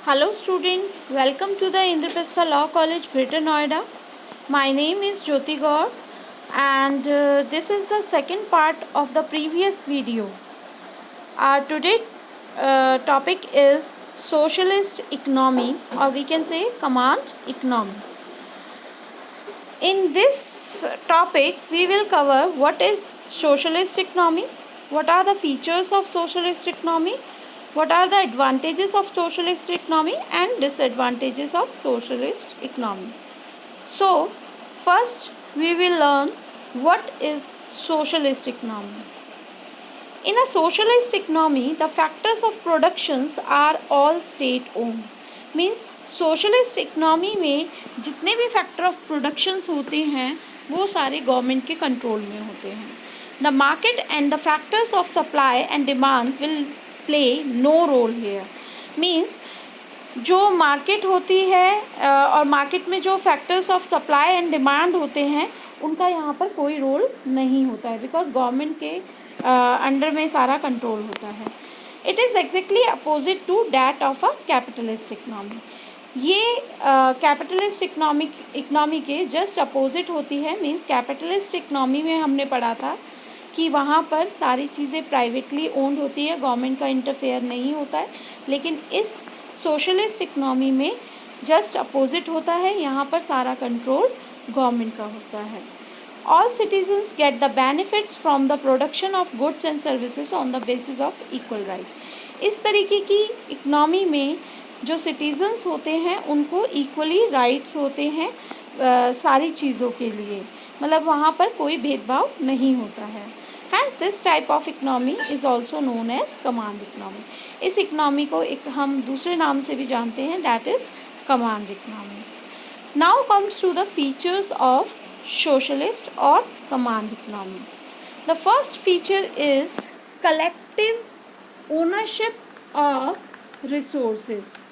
Hello students, welcome to the Indraprastha Law College, Greater Noida. My name is Jyoti Gaur and this is the second part of the previous video. Our today topic is socialist economy, or we can say command economy. In this topic we will cover what is socialist economy, what are the features of socialist economy, what are the advantages of socialist economy and disadvantages of socialist economy. So first we will learn what is socialist economy. In a socialist economy, the factors of productions are all state owned. Means socialist economy में जितने भी factor of productions होते हैं वो सारे government के control में होते हैं. The market and the factors of supply and demand will play no role here. Means जो मार्केट होती है और मार्केट में जो factors of supply and demand होते हैं उनका यहाँ पर कोई रोल नहीं होता है, बिकॉज गवर्नमेंट के अंडर में सारा कंट्रोल होता है. It is exactly opposite to that of a capitalist economy. ये कैपिटलिस्ट इकनॉमी के जस्ट अपोजिट होती है. मीन्स कैपिटलिस्ट इकनॉमी में हमने पढ़ा था कि वहाँ पर सारी चीज़ें प्राइवेटली ओन्ड होती है, गवर्नमेंट का इंटरफेयर नहीं होता है. लेकिन इस सोशलिस्ट इकनॉमी में जस्ट अपोजिट होता है, यहाँ पर सारा कंट्रोल गवर्नमेंट का होता है. All citizens get the benefits from the production of goods and services on the basis of equal right. इस तरीके की इकनॉमी में जो सिटीजन्स होते हैं उनको इक्वली राइट्स होते हैं सारी चीज़ों के लिए, मतलब वहाँ पर कोई भेदभाव नहीं होता है. Hence this type of economy is also known as command economy. इस इकनॉमी को एक हम दूसरे नाम से भी जानते हैं, that is command economy. Now comes to the features of socialist or command economy. The first feature is collective ownership of resources.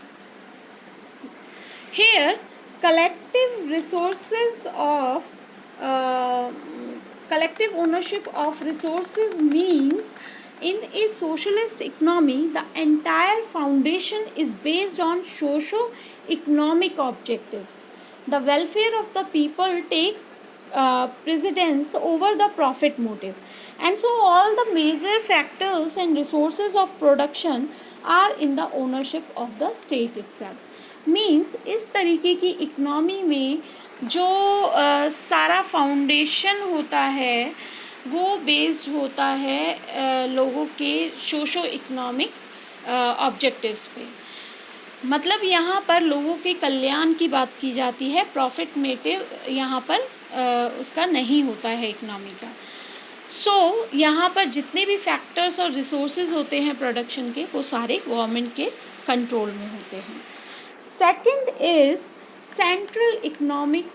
Here collective ownership of resources means in a socialist economy the entire foundation is based on socio-economic objectives. The welfare of the people take precedence over the profit motive, and so all the major factors and resources of production are in the ownership of the state itself. Means इस तरीके की economy में जो सारा foundation होता है वो based होता है लोगों के सोशो इकोनॉमिक ऑब्जेक्टिव्स पे. मतलब यहाँ पर लोगों के कल्याण की बात की जाती है, प्रॉफिट मोटिव यहाँ पर उसका नहीं होता है इकनॉमी का. सो यहाँ पर जितने भी फैक्टर्स और रिसोर्सेज होते हैं प्रोडक्शन के वो सारे गवर्नमेंट के कंट्रोल में होते हैं. Second is central economic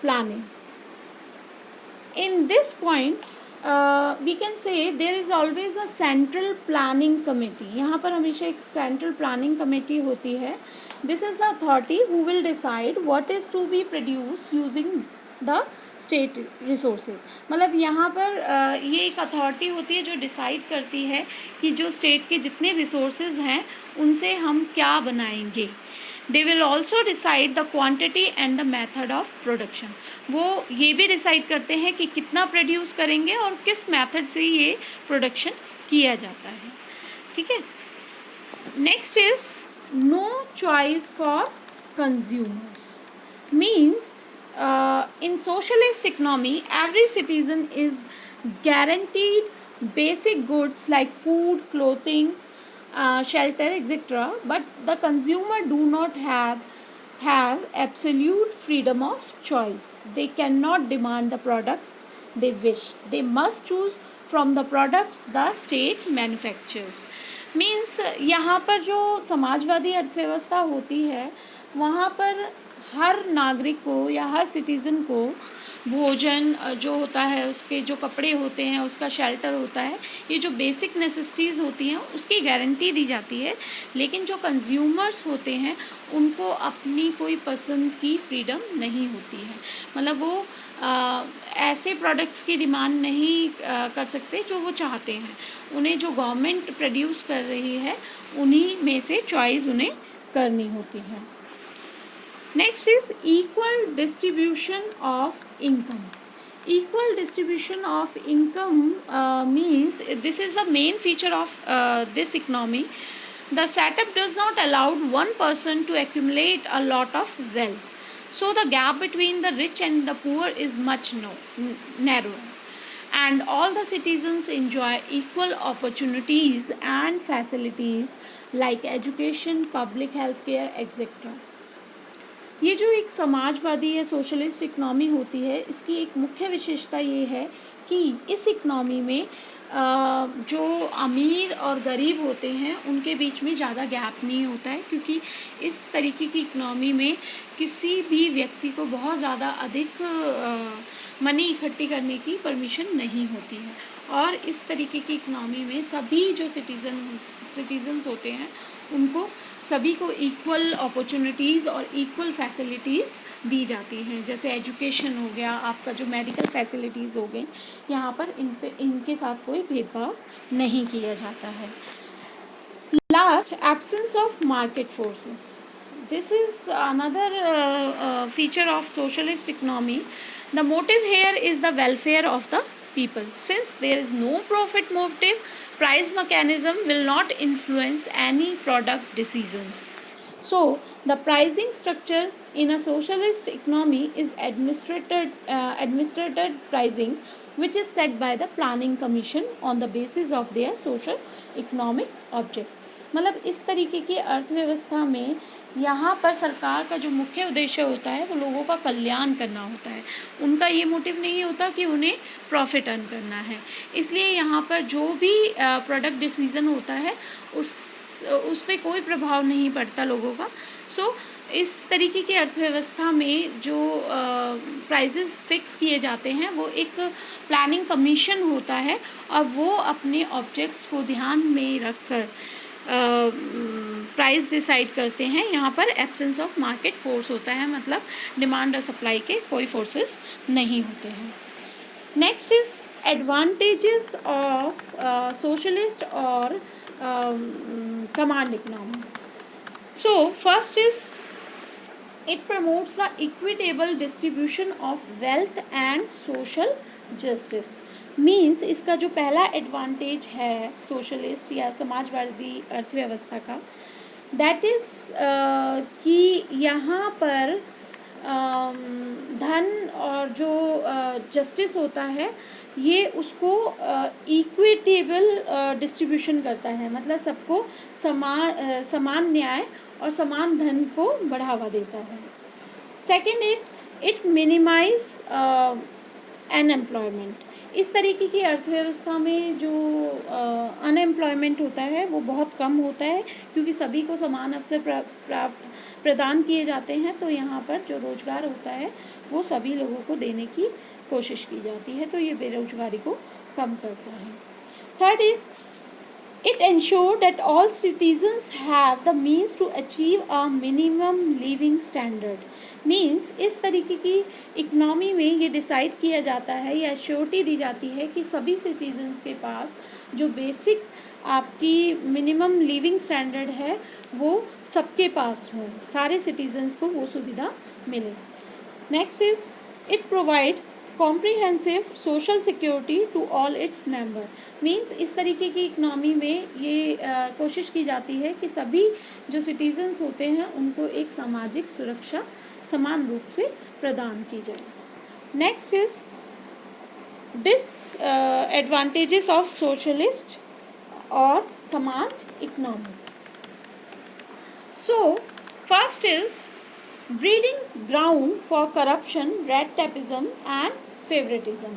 planning. In this point we can say there is always a central planning committee. यहाँ पर हमेशा एक सेंट्रल प्लानिंग कमेटी होती है. This is the authority who will decide what is to be produce using the state resources. मतलब यहाँ पर ये एक अथॉरिटी होती है जो डिसाइड करती है कि जो स्टेट के जितने रिसोर्सेज हैं उनसे हम क्या बनाएंगे. They will also decide the quantity and the method of production. वो ये भी डिसाइड करते हैं कि कितना प्रोड्यूस करेंगे और किस मेथड से ये प्रोडक्शन किया जाता है. ठीक है. Next is no choice for consumers. Means in socialist economy every citizen is guaranteed basic goods like food, clothing, shelter, etc., but the consumer do not have absolute freedom of choice. They cannot demand the products they wish. They must choose from the products the state manufactures. Means यहाँ पर जो समाजवादी अर्थव्यवस्था होती है वहाँ पर हर नागरिक को या हर सिटीज़न को भोजन जो होता है, उसके जो कपड़े होते हैं, उसका शेल्टर होता है, ये जो बेसिक नेसेसिटीज़ होती हैं उसकी गारंटी दी जाती है. लेकिन जो कंज्यूमर्स होते हैं उनको अपनी कोई पसंद की फ्रीडम नहीं होती है. मतलब वो ऐसे प्रोडक्ट्स की डिमांड नहीं कर सकते जो वो चाहते हैं. उन्हें जो गवर्नमेंट प्रोड्यूस कर रही है उन्हीं में से चॉइस उन्हें करनी होती हैं। Next is equal distribution of income. Equal distribution of income means this is the main feature of this economy. The setup does not allow one person to accumulate a lot of wealth. So the gap between the rich and the poor is much narrower. And all the citizens enjoy equal opportunities and facilities like education, public health care, etc. ये जो एक समाजवादी या socialist economy होती है, इसकी एक मुख्य विशेषता ये है कि इस इकनॉमी में जो अमीर और गरीब होते हैं उनके बीच में ज़्यादा गैप नहीं होता है, क्योंकि इस तरीके की इकनॉमी में किसी भी व्यक्ति को बहुत ज़्यादा अधिक मनी इकट्ठी करने की परमिशन नहीं होती है। और इस तरीके की इकनॉमी में सभी जो सिटीजन्स होते हैं उनको सभी को इक्वल अपॉर्चुनिटीज़ और इक्वल फैसिलिटीज़ दी जाती हैं। जैसे एजुकेशन हो गया, आपका जो मेडिकल फैसिलिटीज़ हो गई, यहाँ पर इनके साथ कोई भेदभाव नहीं किया जाता है। Last, absence of market forces. This is another feature of socialist economy. The motive here is the welfare of the people. Since there is no profit motive, price mechanism will not influence any product decisions. So the pricing structure in a socialist economy is administrated pricing, which is set by the planning commission on the basis of their social economic object. मतलब इस तरीके की अर्थव्यवस्था में यहाँ पर सरकार का जो मुख्य उद्देश्य होता है वो लोगों का कल्याण करना होता है। उनका ये मोटिव नहीं होता कि उन्हें प्रॉफिट अर्न करना है। इसलिए यहाँ पर जो भी प्रोडक्ट डिसीज़न होता है उस पे कोई प्रभाव नहीं पड़ता लोगों का। सो इस तरीके की अर्थव्यवस्था में जो प्राइजेस फिक्स किए जाते हैं वो एक प्लानिंग कमीशन होता है और वो अपने ऑब्जेक्ट्स को ध्यान में रख कर प्राइस डिसाइड करते हैं। यहाँ पर एब्सेंस ऑफ मार्केट फोर्स होता है, मतलब डिमांड और सप्लाई के कोई फोर्सेस नहीं होते हैं। Next is advantages of socialist और command economy. So first is it promotes the equitable distribution of wealth and social justice. Means इसका जो पहला एडवांटेज है सोशलिस्ट या समाजवादी अर्थव्यवस्था का, दैट इज़ कि यहाँ पर धन और जो जस्टिस होता है ये उसको इक्विटेबल डिस्ट्रीब्यूशन करता है, मतलब सबको समान न्याय और समान धन को बढ़ावा देता है. Second, it minimise unemployment. इस तरीके की अर्थव्यवस्था में जो अनएम्प्लॉयमेंट होता है वो बहुत कम होता है, क्योंकि सभी को समान अवसर प्रदान किए जाते हैं. तो यहाँ पर जो रोज़गार होता है वो सभी लोगों को देने की कोशिश की जाती है, तो ये बेरोजगारी को कम करता है. Third is it ensure that all citizens have the means to achieve a minimum living standard. Means इस तरीके की इकनॉमी में ये डिसाइड किया जाता है या श्योरिटी दी जाती है कि सभी सिटीजन्स के पास जो बेसिक आपकी मिनिमम लिविंग स्टैंडर्ड है वो सबके पास हो, सारे सिटीजन्स को वो सुविधा मिले. Next is it provide comprehensive social security to all its member. Means इस तरीके की इकनॉमी में ये कोशिश की जाती है कि सभी जो सिटीजन्स होते हैं उनको एक सामाजिक सुरक्षा समान रूप से प्रदान की जाए. Next is disadvantages of socialist और command economy. So first is breeding ground for corruption, red tapeism and favoritism.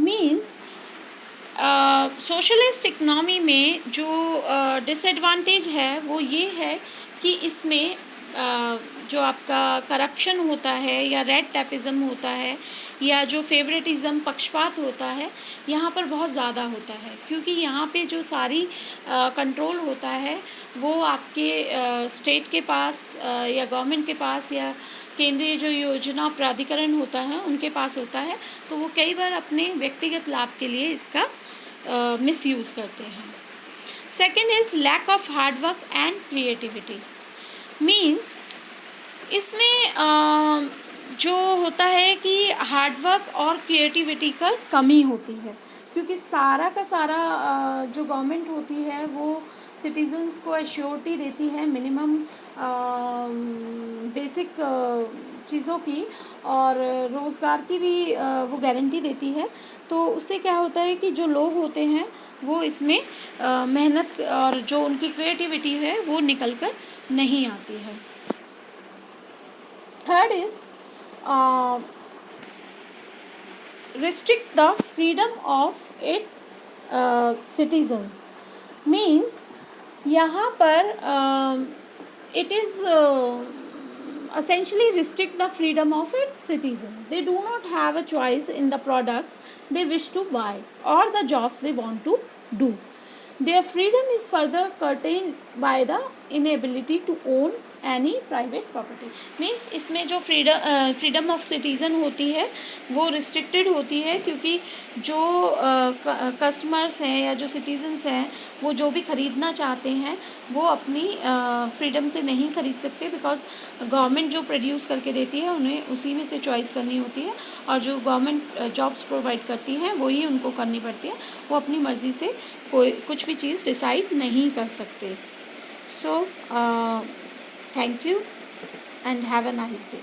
Means socialist economy में जो डिसएडवांटेज है वो ये है कि इसमें जो आपका करप्शन होता है या रेड टैपिज़म होता है या जो फेवरेटिज़म पक्षपात होता है यहाँ पर बहुत ज़्यादा होता है, क्योंकि यहाँ पे जो सारी कंट्रोल होता है वो आपके स्टेट के पास या गवर्नमेंट के पास या केंद्रीय जो योजना प्राधिकरण होता है उनके पास होता है, तो वो कई बार अपने व्यक्तिगत लाभ के लिए इसका मिसयूज़ करते हैं. Second is lack of hard work and creativity. Means इसमें जो होता है कि हार्डवर्क और क्रिएटिविटी का कमी होती है, क्योंकि सारा का सारा जो गवर्नमेंट होती है वो सिटीजन्स को एश्योरिटी देती है मिनिमम बेसिक चीज़ों की, और रोज़गार की भी वो गारंटी देती है। तो उससे क्या होता है कि जो लोग होते हैं वो इसमें मेहनत और जो उनकी क्रिएटिविटी है वो निकल कर नहीं आती है। Third is restrict the freedom of its citizens, means यहाँ पर it is essentially restrict the freedom of its citizen. They do not have a choice in the product they wish to buy or the jobs they want to do. Their freedom is further curtailed by the inability to own any private property. Means इसमें जो freedom of citizen होती है वो restricted होती है, क्योंकि जो customers हैं या जो सिटीजन्स हैं वो जो भी ख़रीदना चाहते हैं वो अपनी फ्रीडम से नहीं ख़रीद सकते, बिकॉज गवर्नमेंट जो प्रोड्यूस करके देती है उन्हें उसी में से चॉइस करनी होती है, और जो गवर्नमेंट जॉब्स प्रोवाइड करती हैं वही उनको करनी पड़ती है। वो अपनी मर्ज़ी से कोई कुछ भी चीज़ डिसाइड नहीं कर सकते। सो thank you and have a nice day.